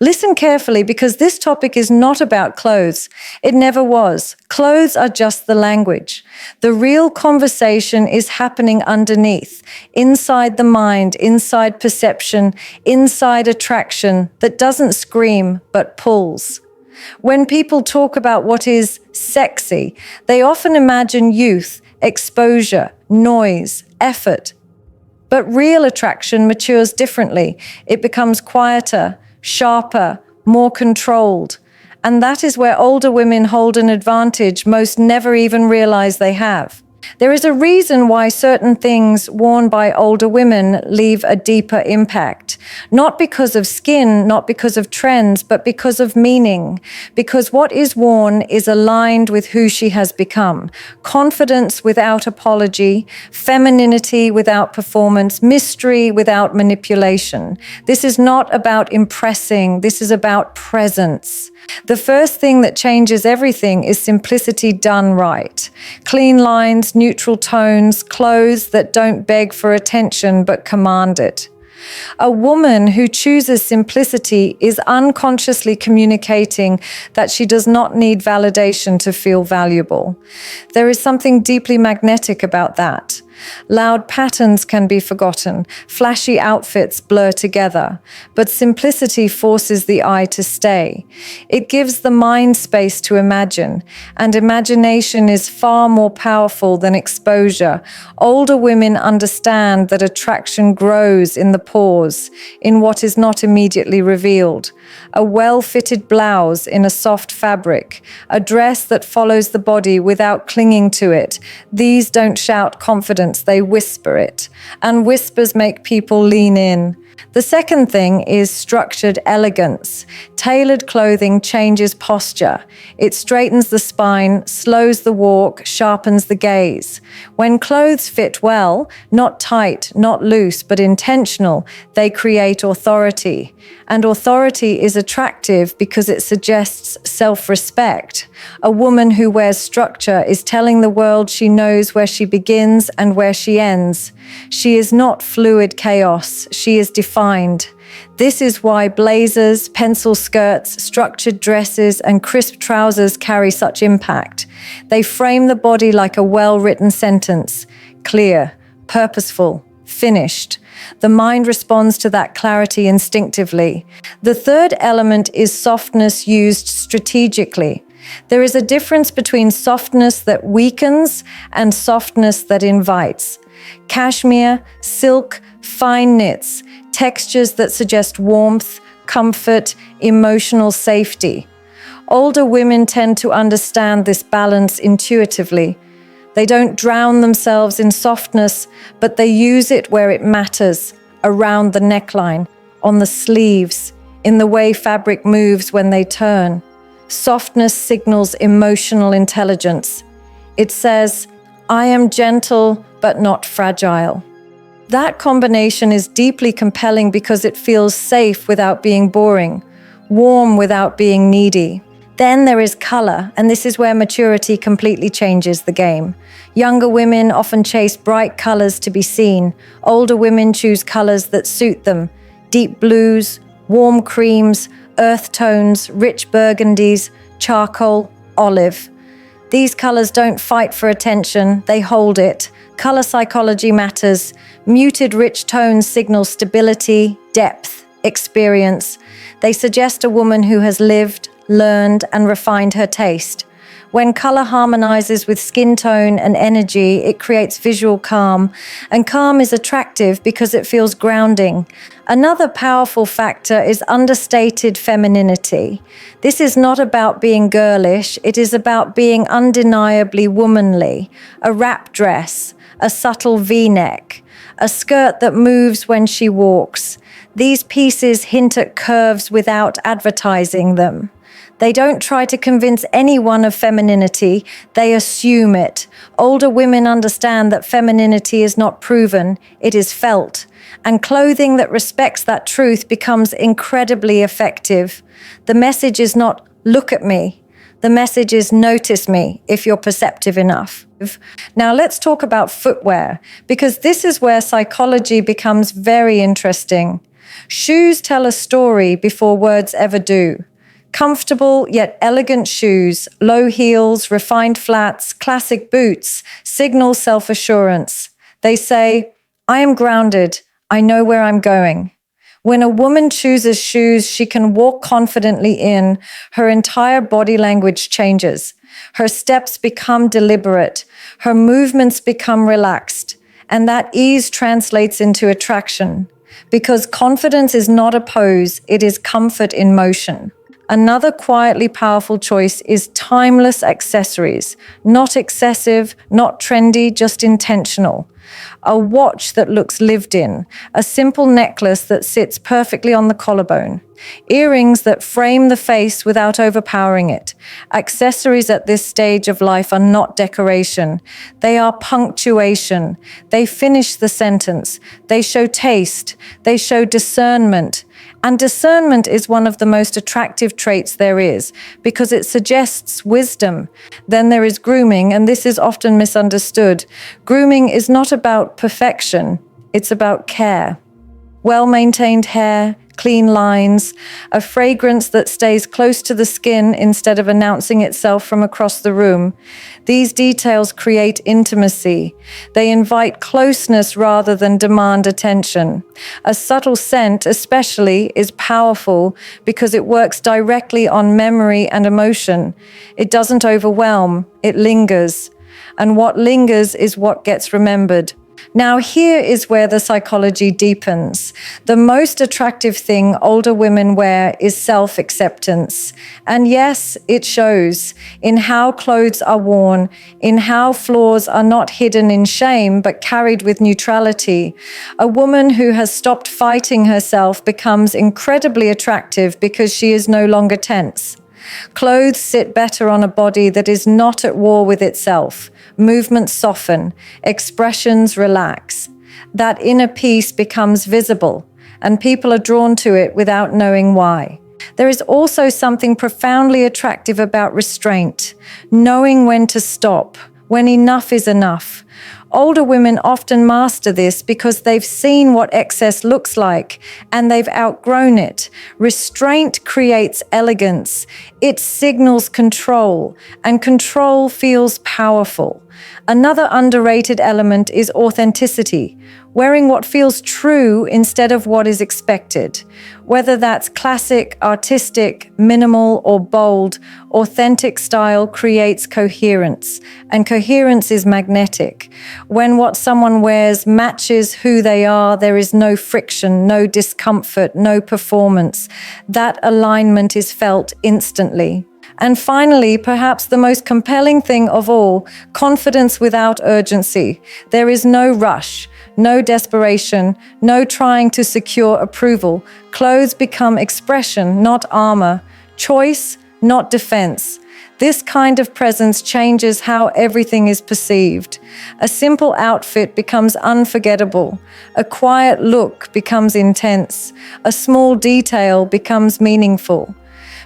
Listen carefully because this topic is not about clothes. It never was. Clothes are just the language. The real conversation is happening underneath, inside the mind, inside perception, inside attraction that doesn't scream but pulls. When people talk about what is sexy, they often imagine youth, exposure, noise, effort. But real attraction matures differently. It becomes quieter, sharper, more controlled. And that is where older women hold an advantage most never even realize they have. There is a reason why certain things worn by older women leave a deeper impact. Not because of skin, not because of trends, but because of meaning. Because what is worn is aligned with who she has become. Confidence without apology, femininity without performance, mystery without manipulation. This is not about impressing, this is about presence. The first thing that changes everything is simplicity done right. Clean lines, neutral tones, clothes that don't beg for attention but command it. A woman who chooses simplicity is unconsciously communicating that she does not need validation to feel valuable. There is something deeply magnetic about that. Loud patterns can be forgotten, flashy outfits blur together, but simplicity forces the eye to stay. It gives the mind space to imagine, and imagination is far more powerful than exposure. Older women understand that attraction grows in the pause, in what is not immediately revealed. A well-fitted blouse in a soft fabric, a dress that follows the body without clinging to it. These don't shout confidence, they whisper it. And whispers make people lean in. The second thing is structured elegance. Tailored clothing changes posture. It straightens the spine, slows the walk, sharpens the gaze. When clothes fit well, not tight, not loose, but intentional, they create authority. And authority is attractive because it suggests self-respect. A woman who wears structure is telling the world she knows where she begins and where she ends. She is not fluid chaos, she is defined. This is why blazers, pencil skirts, structured dresses, and crisp trousers carry such impact. They frame the body like a well-written sentence, clear, purposeful, finished. The mind responds to that clarity instinctively. The third element is softness used strategically. There is a difference between softness that weakens and softness that invites. Cashmere, silk, fine knits, textures that suggest warmth, comfort, emotional safety. Older women tend to understand this balance intuitively. They don't drown themselves in softness, but they use it where it matters, around the neckline, on the sleeves, in the way fabric moves when they turn. Softness signals emotional intelligence. It says, I am gentle but not fragile. That combination is deeply compelling because it feels safe without being boring, warm without being needy. Then there is color, and this is where maturity completely changes the game. Younger women often chase bright colors to be seen. Older women choose colors that suit them. Deep blues, warm creams, earth tones, rich burgundies, charcoal, olive. These colors don't fight for attention, they hold it. Color psychology matters. Muted rich tones signal stability, depth, experience. They suggest a woman who has lived, learned, and refined her taste. When color harmonizes with skin tone and energy, it creates visual calm. And calm is attractive because it feels grounding. Another powerful factor is understated femininity. This is not about being girlish, it is about being undeniably womanly. A wrap dress, a subtle V-neck, a skirt that moves when she walks. These pieces hint at curves without advertising them. They don't try to convince anyone of femininity, they assume it. Older women understand that femininity is not proven, it is felt. And clothing that respects that truth becomes incredibly effective. The message is not, look at me. The message is, notice me if you're perceptive enough. Now let's talk about footwear, because this is where psychology becomes very interesting. Shoes tell a story before words ever do. Comfortable yet elegant shoes, low heels, refined flats, classic boots signal self-assurance. They say, I am grounded, I know where I'm going. When a woman chooses shoes she can walk confidently in, her entire body language changes. Her steps become deliberate, her movements become relaxed, and that ease translates into attraction. Because confidence is not a pose, it is comfort in motion. Another quietly powerful choice is timeless accessories. Not excessive, not trendy, just intentional. A watch that looks lived in, a simple necklace that sits perfectly on the collarbone, earrings that frame the face without overpowering it. Accessories at this stage of life are not decoration. They are punctuation. They finish the sentence. They show taste. They show discernment. And discernment is one of the most attractive traits there is because it suggests wisdom. Then there is grooming, and this is often misunderstood. Grooming is not about perfection, it's about care. Well-maintained hair, clean lines, a fragrance that stays close to the skin instead of announcing itself from across the room. These details create intimacy. They invite closeness rather than demand attention. A subtle scent, especially, is powerful because it works directly on memory and emotion. It doesn't overwhelm, it lingers. And what lingers is what gets remembered. Now, here is where the psychology deepens. The most attractive thing older women wear is self-acceptance. And yes, it shows in how clothes are worn, in how flaws are not hidden in shame, but carried with neutrality. A woman who has stopped fighting herself becomes incredibly attractive because she is no longer tense. Clothes sit better on a body that is not at war with itself. Movements soften, expressions relax. That inner peace becomes visible, and people are drawn to it without knowing why. There is also something profoundly attractive about restraint, knowing when to stop, when enough is enough. Older women often master this because they've seen what excess looks like and they've outgrown it. Restraint creates elegance. It signals control, and control feels powerful. Another underrated element is authenticity, wearing what feels true instead of what is expected. Whether that's classic, artistic, minimal, or bold, authentic style creates coherence, and coherence is magnetic. When what someone wears matches who they are, there is no friction, no discomfort, no performance. That alignment is felt instantly. And finally, perhaps the most compelling thing of all, confidence without urgency. There is no rush, no desperation, no trying to secure approval. Clothes become expression, not armor. Choice, not defense. This kind of presence changes how everything is perceived. A simple outfit becomes unforgettable. A quiet look becomes intense. A small detail becomes meaningful.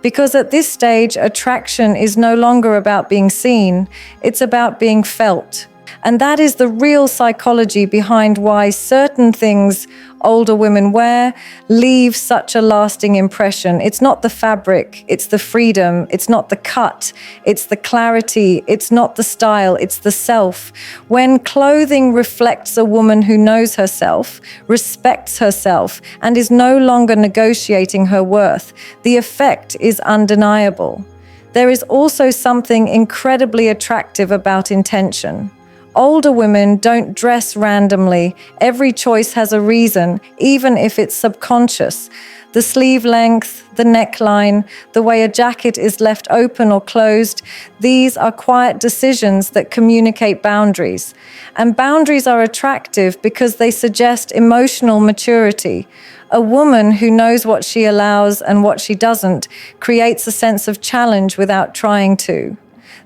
Because at this stage, attraction is no longer about being seen, it's about being felt. And that is the real psychology behind why certain things older women wear leave such a lasting impression. It's not the fabric, it's the freedom, it's not the cut, it's the clarity, it's not the style, it's the self. When clothing reflects a woman who knows herself, respects herself, and is no longer negotiating her worth, the effect is undeniable. There is also something incredibly attractive about intention. Older women don't dress randomly. Every choice has a reason, even if it's subconscious. The sleeve length, the neckline, the way a jacket is left open or closed, these are quiet decisions that communicate boundaries. And boundaries are attractive because they suggest emotional maturity. A woman who knows what she allows and what she doesn't creates a sense of challenge without trying to.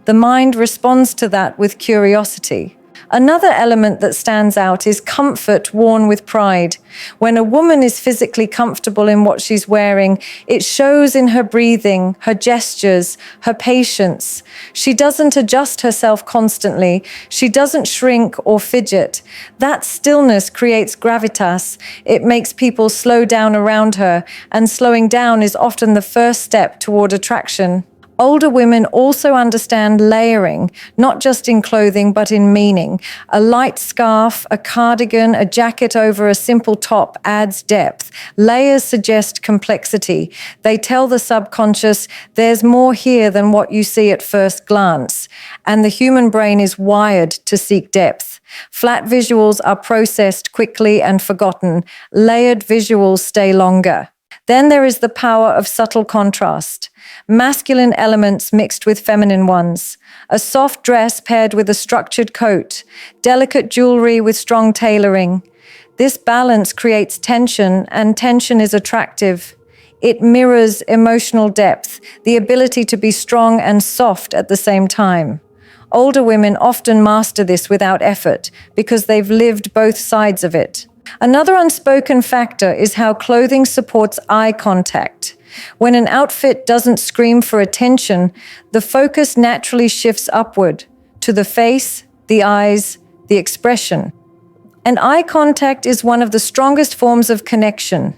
The mind responds to that with curiosity. Another element that stands out is comfort worn with pride. When a woman is physically comfortable in what she's wearing, it shows in her breathing, her gestures, her patience. She doesn't adjust herself constantly. She doesn't shrink or fidget. That stillness creates gravitas. It makes people slow down around her, and slowing down is often the first step toward attraction. Older women also understand layering, not just in clothing, but in meaning. A light scarf, a cardigan, a jacket over a simple top adds depth. Layers suggest complexity. They tell the subconscious, there's more here than what you see at first glance. And the human brain is wired to seek depth. Flat visuals are processed quickly and forgotten. Layered visuals stay longer. Then there is the power of subtle contrast. Masculine elements mixed with feminine ones. A soft dress paired with a structured coat. Delicate jewelry with strong tailoring. This balance creates tension, and tension is attractive. It mirrors emotional depth, the ability to be strong and soft at the same time. Older women often master this without effort because they've lived both sides of it. Another unspoken factor is how clothing supports eye contact. When an outfit doesn't scream for attention, the focus naturally shifts upward to the face, the eyes, the expression. And eye contact is one of the strongest forms of connection.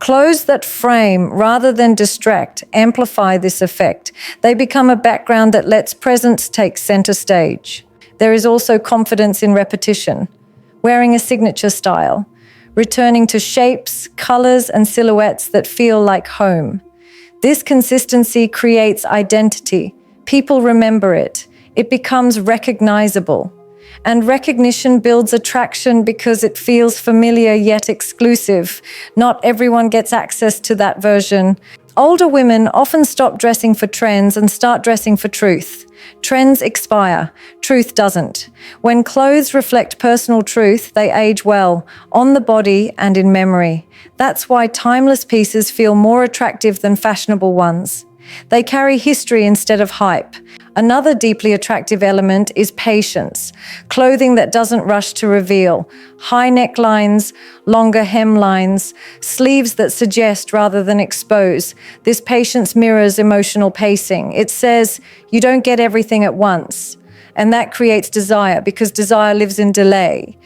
Clothes that frame rather than distract amplify this effect. They become a background that lets presence take center stage. There is also confidence in repetition. Wearing a signature style, returning to shapes, colors, and silhouettes that feel like home. This consistency creates identity. People remember it. It becomes recognizable. And recognition builds attraction because it feels familiar yet exclusive. Not everyone gets access to that version. Older women often stop dressing for trends and start dressing for truth. Trends expire, truth doesn't. When clothes reflect personal truth, they age well, on the body and in memory. That's why timeless pieces feel more attractive than fashionable ones. They carry history instead of hype. Another deeply attractive element is patience. Clothing that doesn't rush to reveal. High necklines, longer hemlines, sleeves that suggest rather than expose. This patience mirrors emotional pacing. It says, you don't get everything at once. And that creates desire because desire lives in delay.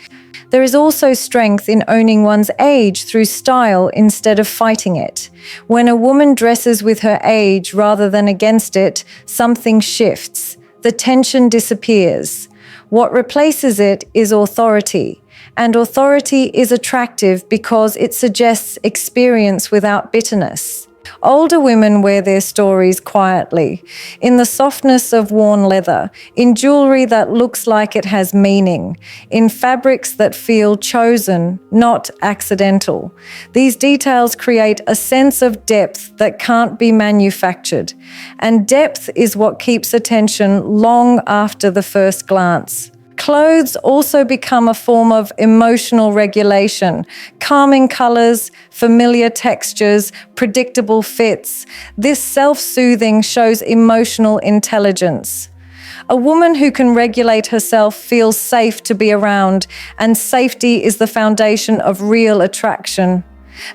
There is also strength in owning one's age through style instead of fighting it. When a woman dresses with her age rather than against it, something shifts. The tension disappears. What replaces it is authority. And authority is attractive because it suggests experience without bitterness. Older women wear their stories quietly, in the softness of worn leather, in jewelry that looks like it has meaning, in fabrics that feel chosen, not accidental. These details create a sense of depth that can't be manufactured, and depth is what keeps attention long after the first glance. Clothes also become a form of emotional regulation. Calming colors, familiar textures, predictable fits. This self-soothing shows emotional intelligence. A woman who can regulate herself feels safe to be around, and safety is the foundation of real attraction.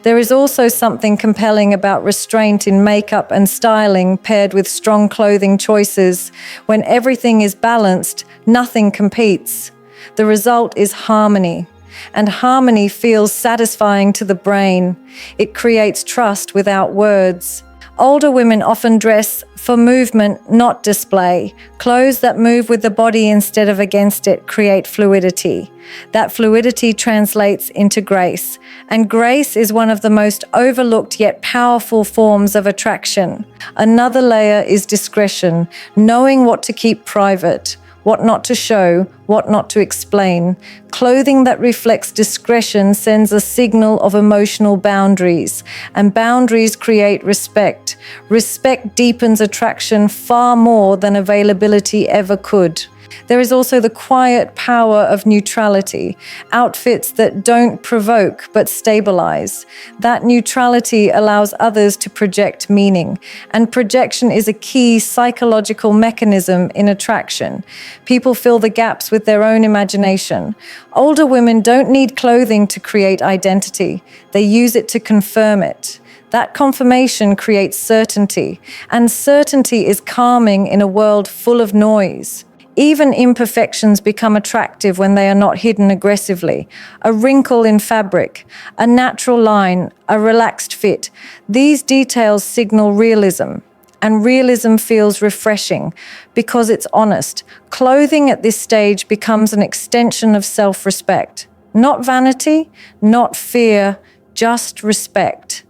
There is also something compelling about restraint in makeup and styling paired with strong clothing choices. When everything is balanced, nothing competes. The result is harmony, and harmony feels satisfying to the brain. It creates trust without words. Older women often dress for movement, not display. Clothes that move with the body instead of against it create fluidity. That fluidity translates into grace, and grace is one of the most overlooked yet powerful forms of attraction. Another layer is discretion, knowing what to keep private, what not to show, what not to explain. Clothing that reflects discretion sends a signal of emotional boundaries, and boundaries create respect. Respect deepens attraction far more than availability ever could. There is also the quiet power of neutrality, outfits that don't provoke but stabilize. That neutrality allows others to project meaning, and projection is a key psychological mechanism in attraction. People fill the gaps with their own imagination. Older women don't need clothing to create identity, they use it to confirm it. That confirmation creates certainty, and certainty is calming in a world full of noise. Even imperfections become attractive when they are not hidden aggressively. A wrinkle in fabric, a natural line, a relaxed fit. These details signal realism, and realism feels refreshing because it's honest. Clothing at this stage becomes an extension of self-respect. Not vanity, not fear, just respect.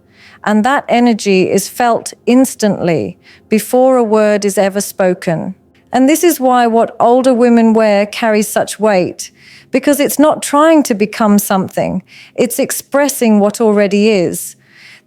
And that energy is felt instantly before a word is ever spoken. And this is why what older women wear carries such weight, because it's not trying to become something, it's expressing what already is.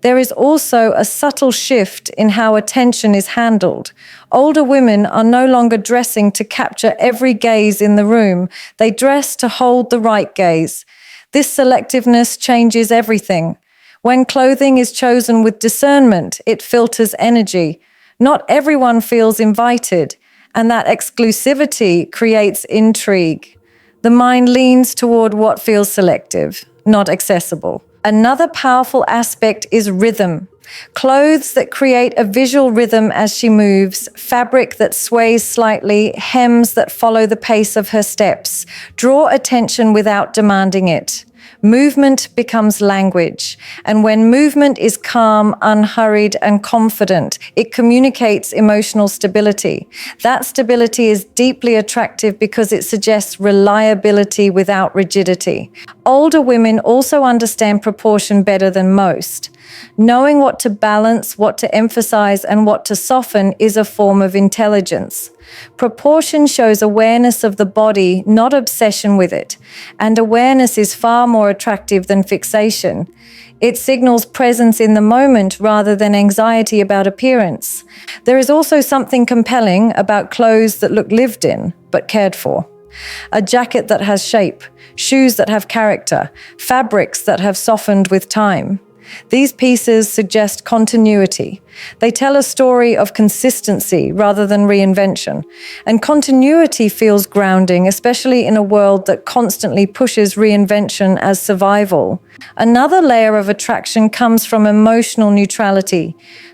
There is also a subtle shift in how attention is handled. Older women are no longer dressing to capture every gaze in the room, they dress to hold the right gaze. This selectiveness changes everything. When clothing is chosen with discernment, it filters energy. Not everyone feels invited, and that exclusivity creates intrigue. The mind leans toward what feels selective, not accessible. Another powerful aspect is rhythm. Clothes that create a visual rhythm as she moves, fabric that sways slightly, hems that follow the pace of her steps, draw attention without demanding it. Movement becomes language, and when movement is calm, unhurried, and confident, it communicates emotional stability. That stability is deeply attractive because it suggests reliability without rigidity. Older women also understand proportion better than most. Knowing what to balance, what to emphasize, and what to soften is a form of intelligence. Proportion shows awareness of the body, not obsession with it. And awareness is far more attractive than fixation. It signals presence in the moment rather than anxiety about appearance. There is also something compelling about clothes that look lived in, but cared for. A jacket that has shape, shoes that have character, fabrics that have softened with time. These pieces suggest continuity. They tell a story of consistency rather than reinvention. And continuity feels grounding, especially in a world that constantly pushes reinvention as survival. Another layer of attraction comes from emotional neutrality.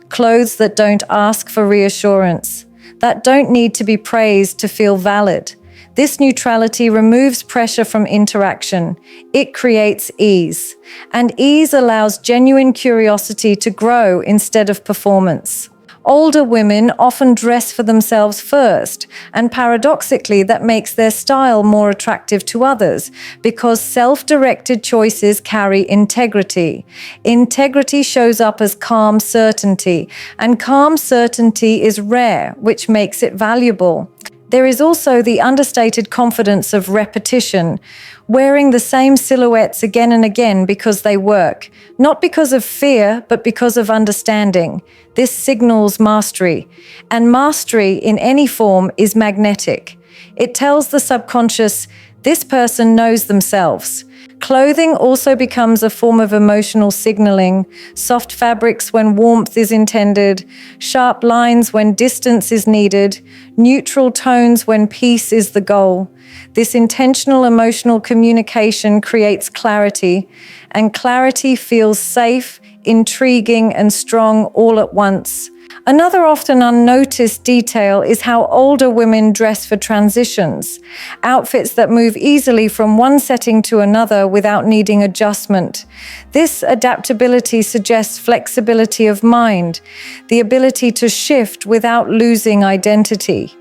Clothes that don't ask for reassurance, that don't need to be praised to feel valid. This neutrality removes pressure from interaction. It creates ease. And ease allows genuine curiosity to grow instead of performance. Older women often dress for themselves first, and paradoxically, that makes their style more attractive to others because self-directed choices carry integrity. Integrity shows up as calm certainty, and calm certainty is rare, which makes it valuable. There is also the understated confidence of repetition, wearing the same silhouettes again and again because they work, not because of fear, but because of understanding. This signals mastery, and mastery in any form is magnetic. It tells the subconscious, this person knows themselves. Clothing also becomes a form of emotional signaling, soft fabrics when warmth is intended, sharp lines when distance is needed, neutral tones when peace is the goal. This intentional emotional communication creates clarity, and clarity feels safe, intriguing, and strong all at once. Another often unnoticed detail is how older women dress for transitions, outfits that move easily from one setting to another without needing adjustment. This adaptability suggests flexibility of mind, the ability to shift without losing identity.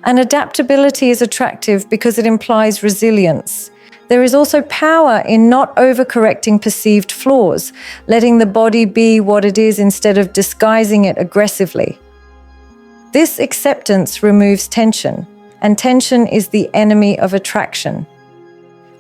And adaptability is attractive because it implies resilience. There is also power in not overcorrecting perceived flaws, letting the body be what it is instead of disguising it aggressively. This acceptance removes tension, and tension is the enemy of attraction.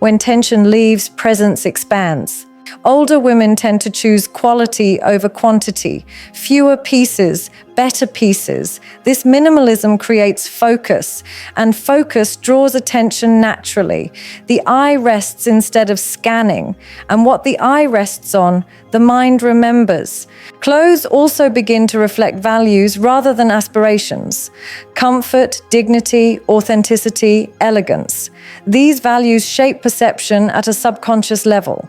When tension leaves, presence expands. Older women tend to choose quality over quantity, fewer pieces, better pieces. This minimalism creates focus, and focus draws attention naturally. The eye rests instead of scanning, and what the eye rests on, the mind remembers. Clothes also begin to reflect values rather than aspirations. Comfort, dignity, authenticity, elegance. These values shape perception at a subconscious level.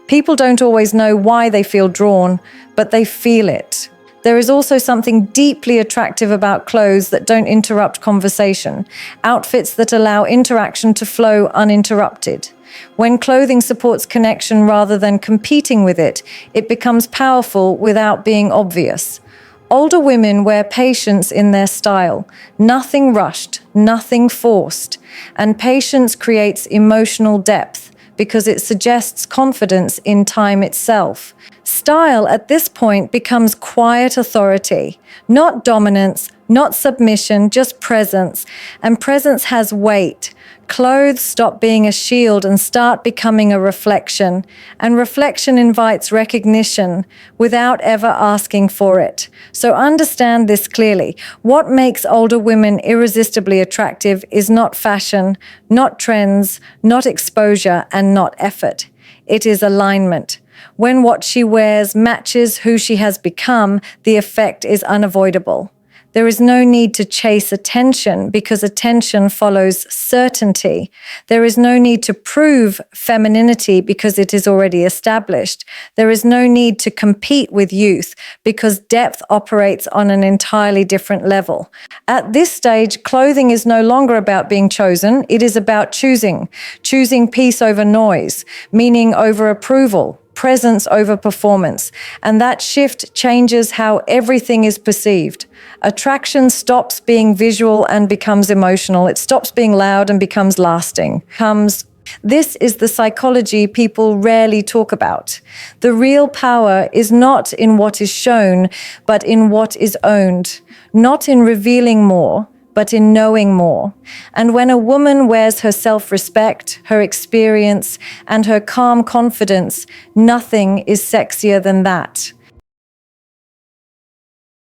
People don't always know why they feel drawn, but they feel it. There is also something deeply attractive about clothes that don't interrupt conversation, outfits that allow interaction to flow uninterrupted. When clothing supports connection rather than competing with it, it becomes powerful without being obvious. Older women wear patience in their style, nothing rushed, nothing forced, and patience creates emotional depth because it suggests confidence in time itself. Style at this point becomes quiet authority, not dominance, not submission, just presence, and presence has weight. Clothes stop being a shield and start becoming a reflection, and reflection invites recognition without ever asking for it. So understand this clearly. What makes older women irresistibly attractive is not fashion, not trends, not exposure, and not effort. It is alignment. When what she wears matches who she has become, the effect is unavoidable. There is no need to chase attention because attention follows certainty. There is no need to prove femininity because it is already established. There is no need to compete with youth because depth operates on an entirely different level. At this stage, clothing is no longer about being chosen. It is about choosing peace over noise, meaning over approval, presence over performance, and that shift changes how everything is perceived. Attraction stops being visual and becomes emotional. It stops being loud and becomes lasting. This is the psychology people rarely talk about. The real power is not in what is shown, but in what is owned, not in revealing more, but in knowing more. And when a woman wears her self-respect, her experience, and her calm confidence, nothing is sexier than that.